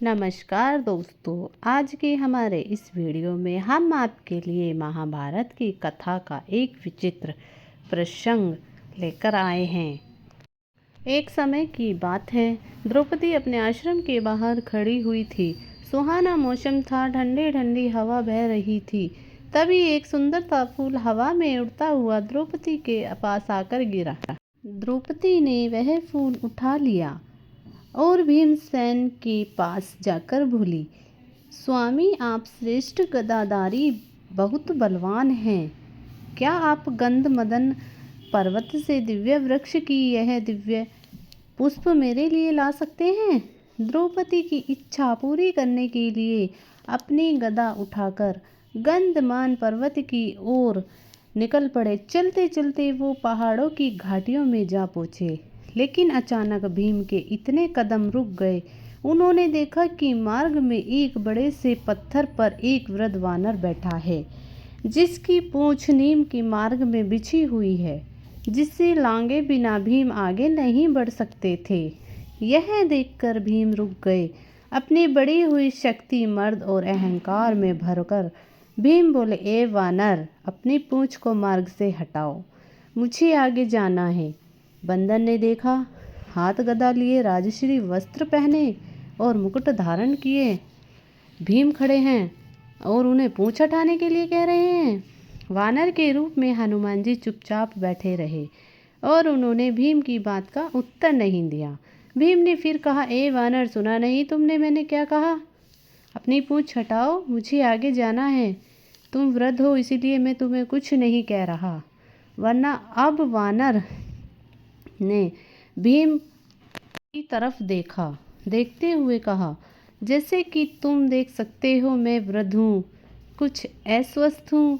नमस्कार दोस्तों, आज के हमारे इस वीडियो में हम आपके लिए महाभारत की कथा का एक विचित्र प्रसंग लेकर आए हैं। एक समय की बात है, द्रौपदी अपने आश्रम के बाहर खड़ी हुई थी। सुहाना मौसम था, ठंडी ठंडी हवा बह रही थी। तभी एक सुंदर सा फूल हवा में उड़ता हुआ द्रौपदी के पास आकर गिरा। द्रौपदी ने वह फूल उठा लिया और भीमसेन के पास जाकर बोली, स्वामी, आप श्रेष्ठ गदाधारी बहुत बलवान हैं। क्या आप गंधमदन पर्वत से दिव्य वृक्ष की यह दिव्य पुष्प मेरे लिए ला सकते हैं? द्रौपदी की इच्छा पूरी करने के लिए अपनी गदा उठाकर गंधमान पर्वत की ओर निकल पड़े। चलते चलते वो पहाड़ों की घाटियों में जा पहुँचे, लेकिन अचानक भीम के इतने कदम रुक गए। उन्होंने देखा कि मार्ग में एक बड़े से पत्थर पर एक वृद्ध वानर बैठा है, जिसकी पूंछ नीम के मार्ग में बिछी हुई है, जिससे लांगे बिना भीम आगे नहीं बढ़ सकते थे। यह देखकर भीम रुक गए। अपनी बढ़ी हुई शक्ति, मर्द और अहंकार में भरकर भीम बोले, ए वानर, अपनी पूंछ को मार्ग से हटाओ, मुझे आगे जाना है। बंदर ने देखा, हाथ गदा लिए, राजश्री वस्त्र पहने और मुकुट धारण किए भीम खड़े हैं और उन्हें पूंछ हटाने के लिए कह रहे हैं। वानर के रूप में हनुमान जी चुपचाप बैठे रहे और उन्होंने भीम की बात का उत्तर नहीं दिया। भीम ने फिर कहा, ए वानर, सुना नहीं तुमने मैंने क्या कहा? अपनी पूंछ हटाओ, मुझे आगे जाना है। तुम वृद्ध हो, इसीलिए मैं तुम्हें कुछ नहीं कह रहा, वरना। अब वानर ने भीम की तरफ देखा, देखते हुए कहा, जैसे कि तुम देख सकते हो, मैं वृद्ध हूँ, कुछ अस्वस्थ हूँ,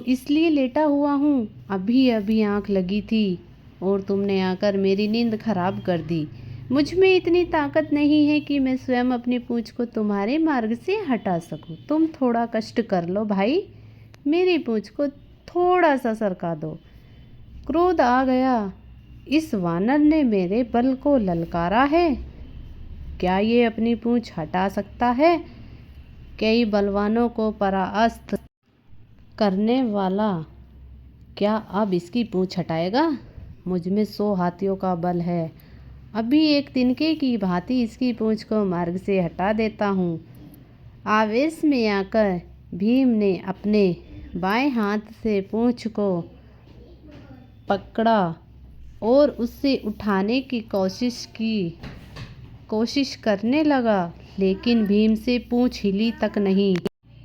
इसलिए लेटा हुआ हूँ। अभी अभी आँख लगी थी और तुमने आकर मेरी नींद खराब कर दी। मुझ में इतनी ताकत नहीं है कि मैं स्वयं अपनी पूंछ को तुम्हारे मार्ग से हटा सकूं। तुम थोड़ा कष्ट कर लो भाई, मेरी पूंछ को थोड़ा सा सरका दो। क्रोध आ गया। इस वानर ने मेरे बल को ललकारा है। क्या ये अपनी पूंछ हटा सकता है? कई बलवानों को परास्त करने वाला क्या अब इसकी पूंछ हटाएगा? मुझ में 100 हाथियों का बल है। अभी एक तिनके की भांति इसकी पूंछ को मार्ग से हटा देता हूँ। आवेश में आकर भीम ने अपने बाएं हाथ से पूंछ को पकड़ा और उससे उठाने की कोशिश करने लगा, लेकिन भीम से पूंछ हिली तक नहीं।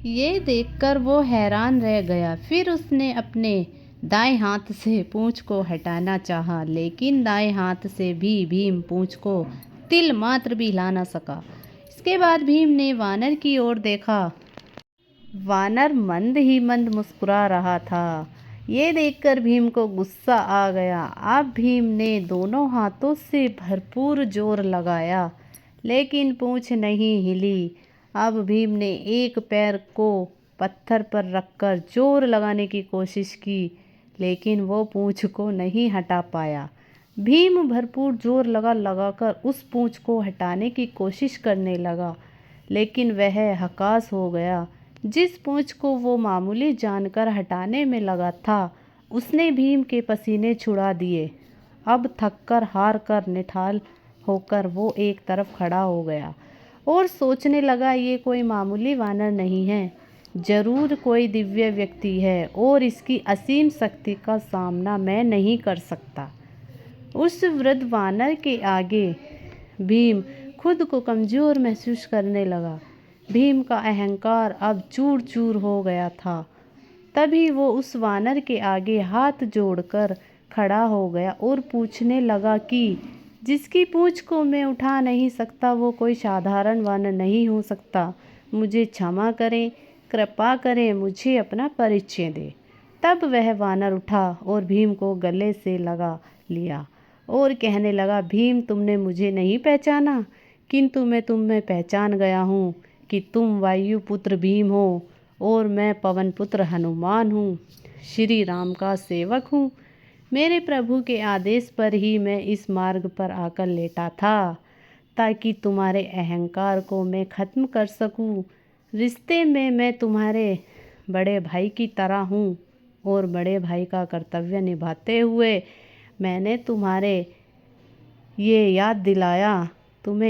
ये देखकर वो हैरान रह गया। फिर उसने अपने दाएं हाथ से पूंछ को हटाना चाहा, लेकिन दाएं हाथ से भी भीम पूंछ को तिल मात्र भी हिला न सका। इसके बाद भीम ने वानर की ओर देखा। वानर मंद ही मंद मुस्कुरा रहा था। ये देखकर भीम को गुस्सा आ गया। अब भीम ने दोनों हाथों से भरपूर जोर लगाया, लेकिन पूंछ नहीं हिली। अब भीम ने एक पैर को पत्थर पर रखकर जोर लगाने की कोशिश की, लेकिन वो पूंछ को नहीं हटा पाया। भीम भरपूर जोर लगाकर उस पूंछ को हटाने की कोशिश करने लगा, लेकिन वह हताश हो गया। जिस पूंछ को वो मामूली जानकर हटाने में लगा था, उसने भीम के पसीने छुड़ा दिए। अब थककर, हार कर, निठाल होकर वो एक तरफ खड़ा हो गया और सोचने लगा, ये कोई मामूली वानर नहीं है, जरूर कोई दिव्य व्यक्ति है और इसकी असीम शक्ति का सामना मैं नहीं कर सकता। उस वृद्ध वानर के आगे भीम खुद को कमजोर महसूस करने लगा। भीम का अहंकार अब चूर चूर हो गया था। तभी वो उस वानर के आगे हाथ जोड़कर खड़ा हो गया और पूछने लगा कि जिसकी पूंछ को मैं उठा नहीं सकता, वो कोई साधारण वानर नहीं हो सकता। मुझे क्षमा करें, कृपा करें, मुझे अपना परिचय दे। तब वह वानर उठा और भीम को गले से लगा लिया और कहने लगा, भीम, तुमने मुझे नहीं पहचाना, किंतु मैं तुम्हें पहचान गया हूँ कि तुम वायुपुत्र भीम हो और मैं पवनपुत्र हनुमान हूँ, श्री राम का सेवक हूँ। मेरे प्रभु के आदेश पर ही मैं इस मार्ग पर आकर लेटा था। ताकि तुम्हारे अहंकार को मैं ख़त्म कर सकूं। रिश्ते में मैं तुम्हारे बड़े भाई की तरह हूँ और बड़े भाई का कर्तव्य निभाते हुए मैंने तुम्हें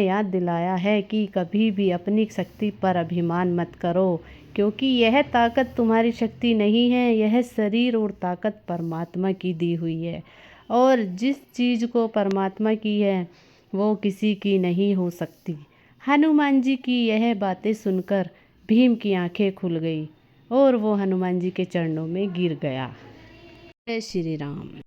याद दिलाया है कि कभी भी अपनी शक्ति पर अभिमान मत करो, क्योंकि यह ताकत तुम्हारी शक्ति नहीं है। यह शरीर और ताकत परमात्मा की दी हुई है, और जिस चीज़ को परमात्मा की है वो किसी की नहीं हो सकती। हनुमान जी की यह बातें सुनकर भीम की आंखें खुल गई और वो हनुमान जी के चरणों में गिर गया। जय श्री राम।